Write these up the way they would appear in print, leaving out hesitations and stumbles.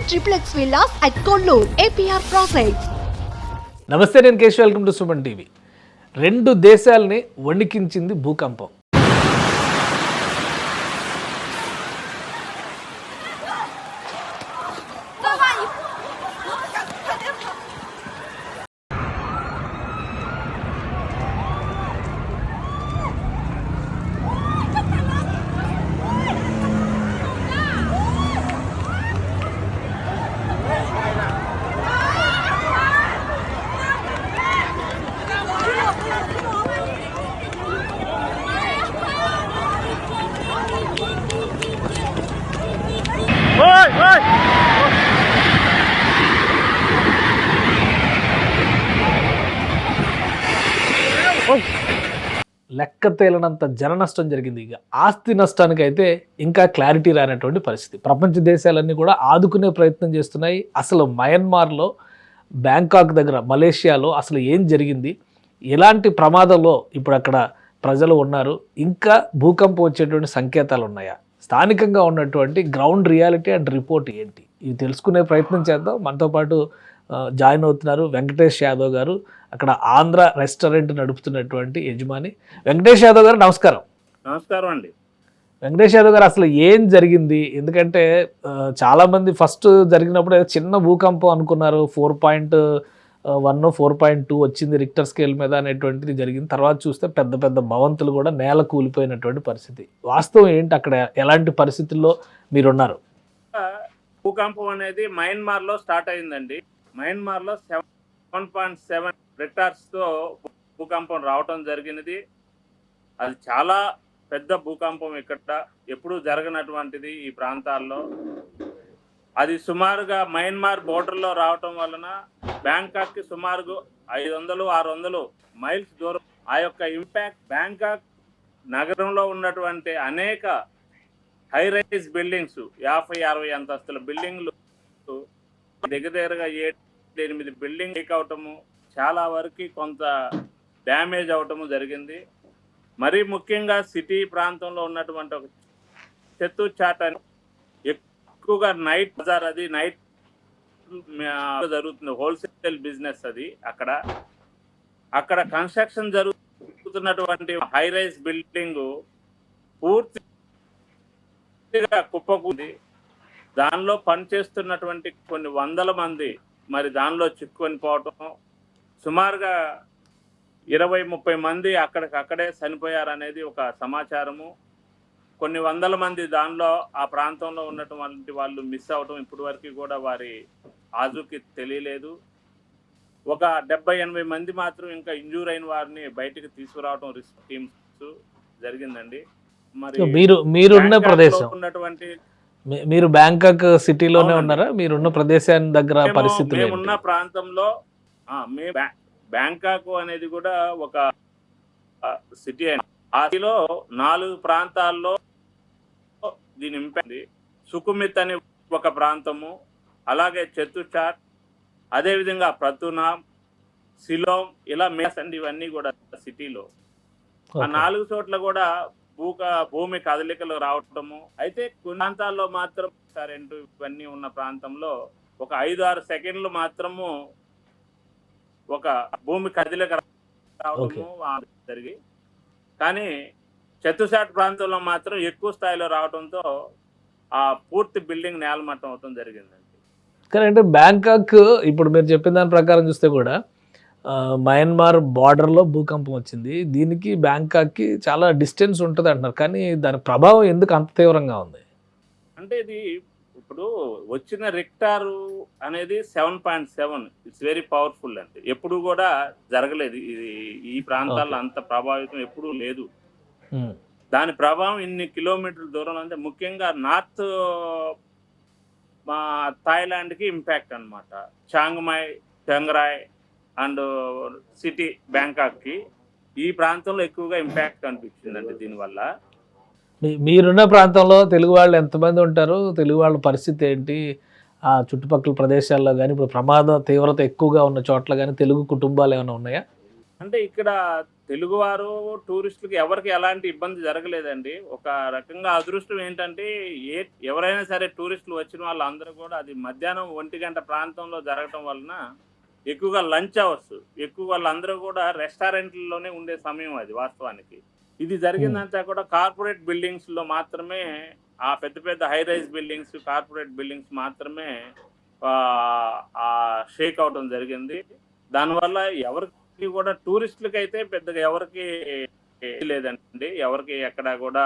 triplex villas at Konnur, APR Projects. నమస్తే, నేను Keshav. Welcome to Suman TV. రెండు దేశాలని వణికించింది భూకంపం. లెక్క తేలనంత జన నష్టం జరిగింది. ఇక ఆస్తి నష్టానికి అయితే ఇంకా క్లారిటీ రానటువంటి పరిస్థితి. ప్రపంచ దేశాలన్నీ కూడా ఆదుకునే ప్రయత్నం చేస్తున్నాయి. అసలు మయన్మార్లో, బ్యాంకాక్ దగ్గర, మలేషియాలో అసలు ఏం జరిగింది, ఎలాంటి ప్రమాదంలో ఇప్పుడు అక్కడ ప్రజలు ఉన్నారు, ఇంకా భూకంపం వచ్చేటువంటి సంకేతాలు ఉన్నాయా, స్థానికంగా ఉన్నటువంటి గ్రౌండ్ రియాలిటీ అండ్ రిపోర్ట్ ఏంటి, ఇవి తెలుసుకునే ప్రయత్నం చేద్దాం. మనతో పాటు జాయిన్ అవుతున్నారు వెంకటేష్ యాదవ్ గారు, అక్కడ ఆంధ్ర రెస్టారెంట్ నడుపుతున్నటువంటి యజమాని. వెంకటేష్ యాదవ్ గారు నమస్కారం. నమస్కారం అండి. వెంకటేష్ యాదవ్ గారు, అసలు ఏం జరిగింది? ఎందుకంటే చాలామంది ఫస్ట్ జరిగినప్పుడు చిన్న భూకంపం అనుకున్నారు, 4.1 4.2 వచ్చింది రిక్టర్ స్కేల్ మీద అనేటువంటిది జరిగింది. తర్వాత చూస్తే పెద్ద పెద్ద భవంతులు కూడా నేల కూలిపోయినటువంటి పరిస్థితి. వాస్తవం ఏంటి, అక్కడ ఎలాంటి పరిస్థితుల్లో మీరున్నారు? భూకంపం అనేది మయన్మార్లో స్టార్ట్ అయిందండి. మయన్మార్లో 7.7 రిక్టర్స్తో భూకంపం రావటం జరిగినది. అది చాలా పెద్ద భూకంపం, ఇక్కడ ఎప్పుడూ జరగనటువంటిది ఈ ప్రాంతాల్లో. అది సుమారుగా మయన్మార్ బోర్డర్లో రావటం వలన బ్యాంకాక్కి సుమారుగా 500-600 మైల్స్ దూరం. ఆ యొక్క ఇంపాక్ట్ బ్యాంకాక్ నగరంలో ఉన్నటువంటి అనేక హై రైజ్ బిల్డింగ్స్, 50-60 అంతస్తుల బిల్డింగ్లు దగ్గరగా 7-8 బిల్డింగ్ లీక్ అవటము, చాలా వరకు కొంత డ్యామేజ్ అవటము జరిగింది. మరీ ముఖ్యంగా సిటీ ప్రాంతంలో ఉన్నటువంటి ఒక చెత్తు చాట్ అని ఎక్కువగా నైట్ బజార్, అది నైట్ జరుగుతుంది, హోల్సేల్ బిజినెస్ అది. అక్కడ కన్స్ట్రక్షన్ జరుగుతున్నటువంటి హై రైజ్ బిల్డింగ్ పూర్తిగా కుప్పకుంది. దానిలో పనిచేస్తున్నటువంటి కొన్ని వందల మంది మరి దానిలో చిక్కుకొని పోవటం, సుమారుగా 20-30 మంది అక్కడే చనిపోయారనేది ఒక సమాచారము. కొన్ని వందల మంది దానిలో ఆ ప్రాంతంలో ఉన్నటువంటి వాళ్ళు మిస్ అవటం, ఇప్పటి వరకు కూడా వారి ఆజూకి తెలియలేదు. ఒక 70-80 మంది మాత్రం ఇంకా ఇంజూర్ అయిన వారిని బయటికి తీసుకురావటం రిస్క్ టీమ్స్ జరిగిందండి. మరి మీరున్న ప్రదేశం ఉన్నటువంటి, మీరు బ్యాంకాక్ సిటీలోనే ఉన్నారా? మీరున్న ప్రదేశాన్ని దగ్గర పరిస్థితులు? మేమున్న ప్రాంతంలో, బ్యాంకాక్ అనేది కూడా ఒక సిటీ అయిన ఆసిలో 4 ప్రాంతాల్లో దీని ఇంపాక్ట్. సుకుమిత్ అని ఒక ప్రాంతము, అలాగే చెత్తుచాట్, అదేవిధంగా ప్రతునామ్, సిలోమ్, ఇలా మేస్ అండి, ఇవన్నీ కూడా సిటీలో. ఆ 4 చోట్ల కూడా భూమి కదలికలు రావటము. అయితే కొన్ని ప్రాంతాల్లో మాత్రం కరెంటు ఇవన్నీ ఉన్న ప్రాంతంలో ఒక 5-6 సెకండ్లు మాత్రము ఒక భూమి కదలిక రావటము జరిగి, కానీ చెత్తుసాట్ ప్రాంతంలో మాత్రం ఎక్కువ స్థాయిలో రావడంతో ఆ పూర్తి బిల్డింగ్ నేలమట్టం అవటం జరిగిందండి. కానీ అంటే బ్యాంకాక్ ఇప్పుడు మీరు చెప్పిన దాని ప్రకారం చూస్తే కూడా మయన్మార్ బార్డర్లో భూకంపం వచ్చింది. దీనికి బ్యాంకాక్కి చాలా డిస్టెన్స్ ఉంటుంది అంటున్నారు, కానీ దాని ప్రభావం ఎందుకు అంత తీవ్రంగా ఉంది? అంటే ఇది ఇప్పుడు వచ్చిన రిక్టార్ అనేది 7.7, ఇట్స్ వెరీ పవర్ఫుల్ అండి. ఎప్పుడు కూడా జరగలేదు ఇది, ఈ ప్రాంతాల్లో అంత ప్రభావితం ఎప్పుడూ లేదు. దాని ప్రభావం ఇన్ని కిలోమీటర్ల దూరంలో, అంటే ముఖ్యంగా నార్త్ థాయిలాండ్కి ఇంపాక్ట్ అనమాట. చాంగ్మాయ్, చెంగ్రాయ్ అండ్ సిటీ బ్యాంకాక్కి, ఈ ప్రాంతంలో ఎక్కువగా ఇంపాక్ట్ కనిపించిందండి దీనివల్ల. మీరున్న ప్రాంతంలో తెలుగు వాళ్ళు ఎంతమంది ఉంటారు? తెలుగు వాళ్ళ పరిస్థితి ఏంటి? ఆ చుట్టుపక్కల ప్రదేశాల్లో కానీ, ఇప్పుడు ప్రమాద తీవ్రత ఎక్కువగా ఉన్న చోట్ల కానీ తెలుగు కుటుంబాలు ఏమైనా ఉన్నాయా? అంటే ఇక్కడ తెలుగువారు టూరిస్టులకి ఎవరికి ఎలాంటి ఇబ్బంది జరగలేదండి. ఒక రకంగా అదృష్టం ఏంటంటే ఎవరైనా సరే టూరిస్టులు వచ్చిన వాళ్ళందరూ కూడా అది మధ్యాహ్నం 1 ప్రాంతంలో జరగటం వలన ఎక్కువగా లంచ్ అవర్స్. ఎక్కువ వాళ్ళందరూ కూడా రెస్టారెంట్‌ల్లోనే ఉండే సమయం అది వాస్తవానికి. ఇది జరిగిందంతా కూడా కార్పొరేట్ బిల్డింగ్స్‌లో మాత్రమే ఆ పెద్ద పెద్ద high rise buildings, corporate buildings మాత్రమే షేక్ అవ్వటం జరిగింది. దానివల్ల ఎవరికి కూడా టూరిస్టులకైతే పెద్దగా ఎవరికి లేదండి. ఎవరికి ఎక్కడా కూడా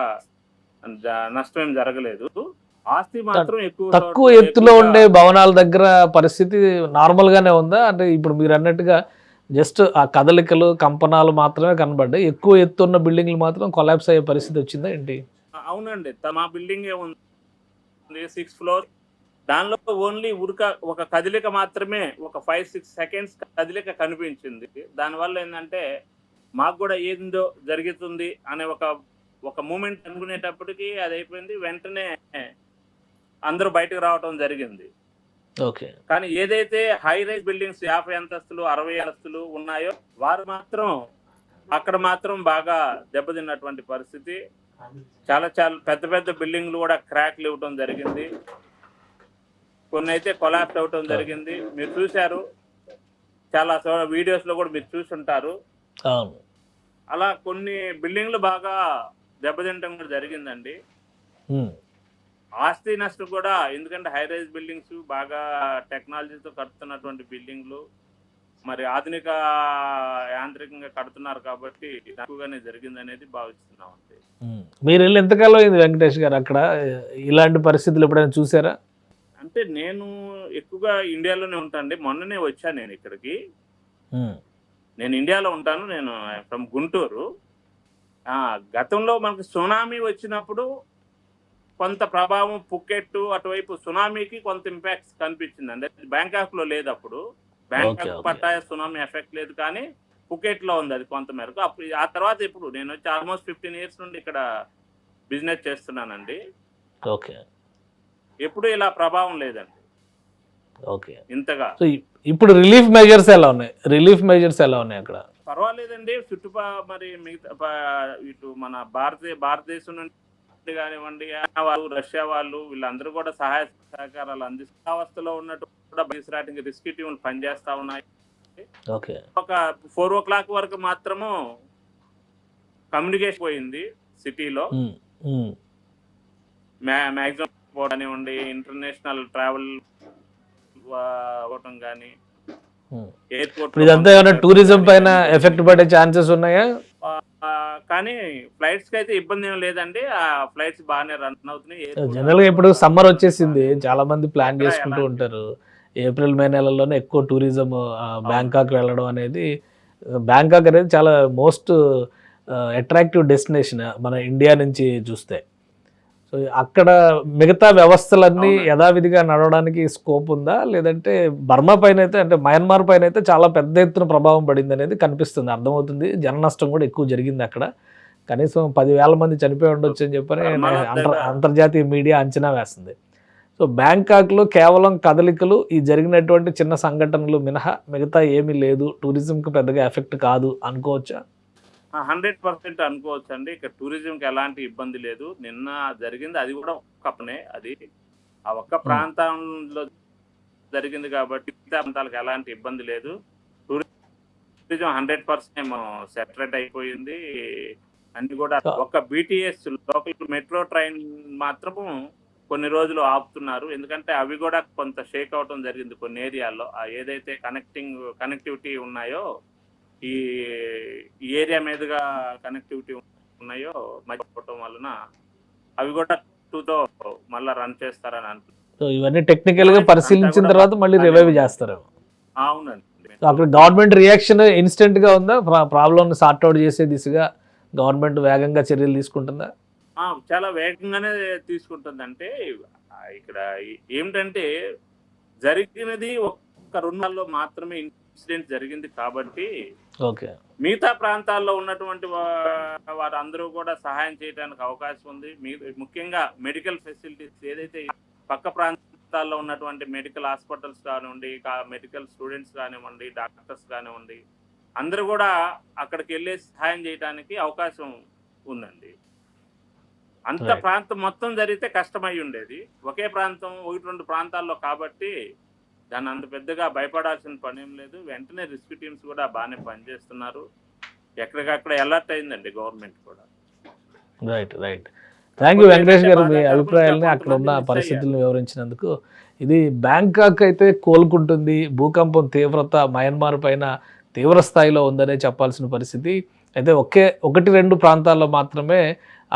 నష్టం ఏం జరగలేదు. ఆస్తి మాత్రం తక్కువ ఎత్తులో ఉండే భవనాల దగ్గర పరిస్థితి నార్మల్ గానే ఉందా? అంటే ఇప్పుడు మీరు అన్నట్టుగా జస్ట్ ఆ కదలికలు, కంపనాలు మాత్రమే కనబడ్డాయి. ఎక్కువ ఎత్తు ఉన్న బిల్డింగ్లు మాత్రం కొలాప్స్ అయ్యే పరిస్థితి వచ్చిందా ఏంటి? అవునండి. మా బిల్డింగే ఉంది 6 ఫ్లోర్. దానిలో ఓన్లీ ఒక కదలిక మాత్రమే, ఒక 5-6 సెకండ్స్ కదలిక కనిపించింది. దానివల్ల ఏంటంటే మాకు కూడా ఏందో జరుగుతుంది అనే ఒక మూమెంట్ అనుకునేటప్పటికి అది అయిపోయింది. వెంటనే అందరూ బయటకు రావటం జరిగింది. ఓకే. కానీ ఏదైతే హై రైజ్ బిల్డింగ్స్ 50 అంతస్తులు 60 అంతస్తులు ఉన్నాయో వారు మాత్రం అక్కడ మాత్రం బాగా దెబ్బతిన్నటువంటి పరిస్థితి. చాలా చాలా పెద్ద పెద్ద బిల్డింగ్లు కూడా క్రాక్లు ఇవ్వటం జరిగింది. కొన్ని అయితే కొలాప్స్ అవటం జరిగింది. మీరు చూశారు, చాలా వీడియోస్ లో కూడా మీరు చూసుంటారు. అలా కొన్ని బిల్డింగ్లు బాగా దెబ్బతింటం కూడా జరిగిందండి. ఆస్తి నష్టం కూడా, ఎందుకంటే హై రైజ్ బిల్డింగ్స్ బాగా టెక్నాలజీతో కడుతున్నటువంటి బిల్డింగ్లు, మరి ఆధునిక యాంత్రికంగా కడుతున్నారు కాబట్టి ఎక్కువగానే జరిగింది అనేది భావిస్తున్నాం అంతే. మీరు వెళ్ళి ఎంతకాలం అయింది వెంకటేష్ గారు అక్కడ? ఇలాంటి పరిస్థితులు ఎప్పుడైనా చూసారా? అంటే నేను ఎక్కువగా ఇండియాలోనే ఉంటానండి. మొన్ననే వచ్చాను నేను ఇక్కడికి. నేను ఇండియాలో ఉంటాను. నేను ఫ్రమ్ గుంటూరు. గతంలో మనకు సునామీ వచ్చినప్పుడు కొంత ప్రభావం పుకెట్ అటువైపు సునామీకి కొంత ఇంపాక్ట్స్ కనిపించిందండి. బ్యాంకాక్ లో లేదు అప్పుడు. బ్యాంకాక్ పట్టాయ సునామీ ఎఫెక్ట్ లేదు, కానీ పుకెట్ లో ఉంది అది కొంత మేరకు. అప్పుడు ఆ తర్వాత ఇప్పుడు నేను వచ్చి ఆల్మోస్ట్ 15 years నుండి ఇక్కడ బిజినెస్ చేస్తున్నానండి. ఓకే. ఎప్పుడు ఇలా ప్రభావం లేదండి. ఓకే. ఇంతగా. ఇప్పుడు రిలీఫ్ మెజర్స్ ఎలా ఉన్నాయి అక్కడ? పర్వాలేదండి. మరి మిగతా ఇటు మన భారతదేశం నుండి కానివ్వండి, వాళ్ళు రష్యా వాళ్ళు వీళ్ళందరూ కూడా సహాయ సహకారాలు అందిస్తావస్థలో ఉన్నట్టు కూడా బయటకి రెస్క్యూ టీములు పనిచేస్తా ఉన్నాయి. ఒక 4 o'clock వరకు మాత్రము కమ్యూనికేషన్ పోయింది సిటీలో. మ్యాక్సిమం కానివ్వండి, ఇంటర్నేషనల్ ట్రావెల్ అవటం కానీ, ఎయిర్పోర్ట్ ఇదంతా ఏమైనా టూరిజం పైన ఎఫెక్ట్ పడే ఛాన్సెస్ ఉన్నాయా? కానీ ఫ్లైట్స్ కి అయితే ఇబ్బంది ఏం లేదండి. ఆ ఫ్లైట్స్ బాగానే రన్ అవుతున్నాయి. జనరల్ గా ఇప్పుడు సమ్మర్ వచ్చేసింది, చాలా మంది ప్లాన్ చేసుకుంటూ ఉంటారు. ఏప్రిల్ మే నెలల్లోనే ఎక్కువ టూరిజం బ్యాంకాక్ వెళ్ళడం అనేది. బ్యాంకాక్ అనేది చాలా మోస్ట్ అట్రాక్టివ్ డెస్టినేషన్ మన ఇండియా నుంచి చూస్తే. సో అక్కడ మిగతా వ్యవస్థలన్నీ యథావిధిగా నడవడానికి స్కోప్ ఉందా, లేదంటే బర్మా పైన అయితే, అంటే మయన్మార్ పైన అయితే చాలా పెద్ద ఎత్తున ప్రభావం పడింది అనేది కనిపిస్తుంది, అర్థమవుతుంది. జన నష్టం కూడా ఎక్కువ జరిగింది అక్కడ. కనీసం 10,000 మంది చనిపోయి ఉండొచ్చు అని చెప్పని అంతర్జాతీయ మీడియా అంచనా వేస్తుంది. సో బ్యాంకాక్లో కేవలం కదలికలు, ఈ జరిగినటువంటి చిన్న సంఘటనలు మినహా మిగతా ఏమీ లేదు, టూరిజంకి పెద్దగా ఎఫెక్ట్ కాదు అనుకోవచ్చా? 100% అనుకోవచ్చు అండి. ఇక్కడ టూరిజంకి ఎలాంటి ఇబ్బంది లేదు. నిన్న జరిగింది అది కూడా ఒక్కనే, అది ఆ ఒక్క ప్రాంతంలో జరిగింది కాబట్టి ప్రాంతాలకు ఎలాంటి ఇబ్బంది లేదు. టూరిజం 100% సెటరేట్ అయిపోయింది. అన్ని కూడా ఒక BTS లోకల్ మెట్రో ట్రైన్ మాత్రము కొన్ని రోజులు ఆపుతున్నారు. ఎందుకంటే అవి కూడా కొంత షేక్ అవటం జరిగింది కొన్ని ఏరియాల్లో. ఏదైతే కనెక్టివిటీ ఉన్నాయో, ఈ ఏరియా మీదుగా కనెక్టివిటీ ఉన్నాయో మర్చిపోవటం వలన అవి కూడా 2తో మళ్ళీ రన్ చేస్తారని అంటున్నారు. సో ఇవన్నీ టెక్నికల్ గా పరిశీలించిన తర్వాత మళ్ళీ రివైవ్ చేస్తారు. అవునండి. అక్కడ గవర్నమెంట్ రియాక్షన్ ఇన్స్టెంట్ గా ఉందా? ప్రాబ్లమ్ సార్ట్ అవుట్ చేసే దిశగా గవర్నమెంట్ వేగంగా చర్యలు తీసుకుంటుందా? చాలా వేగంగానే తీసుకుంటుంది. అంటే ఇక్కడ ఏమిటంటే జరిగినది ఒక 2 నెలల్లో మాత్రమే ఇన్సిడెంట్ జరిగింది కాబట్టి మిగతా ప్రాంతాల్లో ఉన్నటువంటి వారందరూ కూడా సహాయం చేయడానికి అవకాశం ఉంది. ముఖ్యంగా మెడికల్ ఫెసిలిటీస్ ఏదైతే పక్క ప్రాంతాల్లో ఉన్నటువంటి మెడికల్ హాస్పిటల్స్ కానివ్వండి, మెడికల్ స్టూడెంట్స్ కానివ్వండి, డాక్టర్స్ కానివ్వండి, అందరూ కూడా అక్కడికి వెళ్ళి సహాయం చేయడానికి అవకాశం ఉందండి. అంత Right. ప్రాంతం మొత్తం జరిగితే కష్టమై ఉండేది. ఒకే ప్రాంతం 1-2 ప్రాంతాల్లో కాబట్టి దాన్ని అంత పెద్దగా భయపడాల్సిన పని ఏం లేదు. వెంటనే రెస్క్యూ టీమ్స్ కూడా బాగానే పనిచేస్తున్నారు. ఎక్కడికక్కడ అలర్ట్ అయిందండి గవర్నమెంట్ కూడా. Right right thank you Venkatesh గారు, మీ బాగా అభిప్రాయాలని కొంతమంది అక్కడ ఉన్న miss పరిస్థితులను వివరించినందుకు. ఇది బ్యాంకాక్ అయితే కోలుకుంటుంది, భూకంపం తీవ్రత మయన్మార్ పైన తీవ్ర స్థాయిలో ఉందనే చెప్పాల్సిన పరిస్థితి. అయితే 1-2 ప్రాంతాల్లో మాత్రమే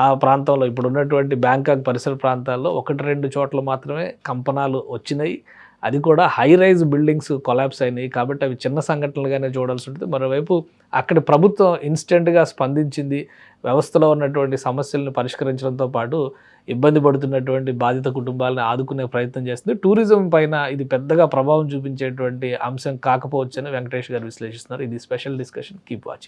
ఆ ప్రాంతంలో ఇప్పుడు ఉన్నటువంటి బ్యాంకాక్ పరిసర ప్రాంతాల్లో 1-2 చోట్ల మాత్రమే కంపనాలు వచ్చినాయి. అది కూడా హై రైజ్ బిల్డింగ్స్ కొలాప్స్ అయినాయి కాబట్టి అవి చిన్న సంఘటనలుగానే చూడాల్సి ఉంటుంది. మరోవైపు అక్కడి ప్రభుత్వం ఇన్స్టెంట్గా స్పందించింది, వ్యవస్థలో ఉన్నటువంటి సమస్యలను పరిష్కరించడంతో పాటు ఇబ్బంది పడుతున్నటువంటి బాధిత కుటుంబాలను ఆదుకునే ప్రయత్నం చేస్తుంది. టూరిజం పైన ఇది పెద్దగా ప్రభావం చూపించేటువంటి అంశం కాకపోవచ్చని వెంకటేష్ గారు విశ్లేషిస్తున్నారు. ఇది స్పెషల్ డిస్కషన్. Keep watching.